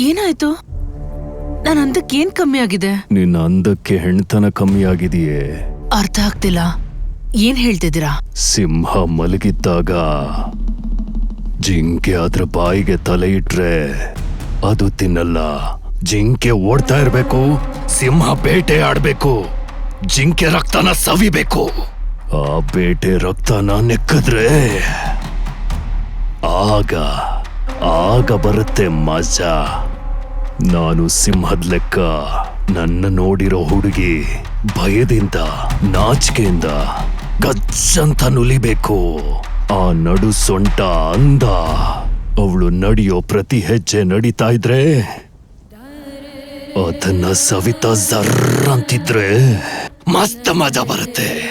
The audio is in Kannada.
ಏನಾಯ್ತು? ನನ್ನ ಅಂದಕ್ಕೆ ಏನ್ ಕಮ್ಮಿ ಆಗಿದೆ? ನಿನ್ನ ಅಂದಕ್ಕೆ ಹೆಣ್ತನ ಕಮ್ಮಿ ಆಗಿದೆಯೇ? ಅರ್ಥ ಆಗ್ತಿಲ್ಲ, ಏನ್ ಹೇಳ್ತಿದ್ದೀರಾ? ಸಿಂಹ ಮಲಗಿದ್ದಾಗ ಜಿಂಕೆ ಅದ್ರ ಬಾಯಿಗೆ ತಲೆ ಇಟ್ರೆ ಅದು ತಿನ್ನಲ್ಲ. ಜಿಂಕೆ ಓಡ್ತಾ ಇರ್ಬೇಕು, ಸಿಂಹ ಬೇಟೆ ಆಡ್ಬೇಕು. ಜಿಂಕೆ ರಕ್ತನ ಸವಿಬೇಕು. ಆ ಬೇಟೆ ರಕ್ತನ ನೆಕ್ಕಿದ್ರೆ ಆಗ ಬರುತ್ತೆ ಮಜಾ. ನಾನು ಸಿಂಹದ ಲೆಕ್ಕ. ನನ್ನ ನೋಡಿರೋ ಹುಡುಗಿ ಭಯದಿಂದ, ನಾಚಿಕೆಯಿಂದ ಗಚ್ಚಂತ ನುಲಿಬೇಕು. ಆ ನಡು ಸೊಂಟ ಅಂದ. ಅವಳು ನಡೆಯೋ ಪ್ರತಿ ಹೆಜ್ಜೆ ನಡೀತಾ ಇದ್ರೆ ಅದನ್ನ ಸವಿತಾ ಜರ್ರಂತಿದ್ರೆ ಮಸ್ತ್ ಮಜಾ ಬರುತ್ತೆ.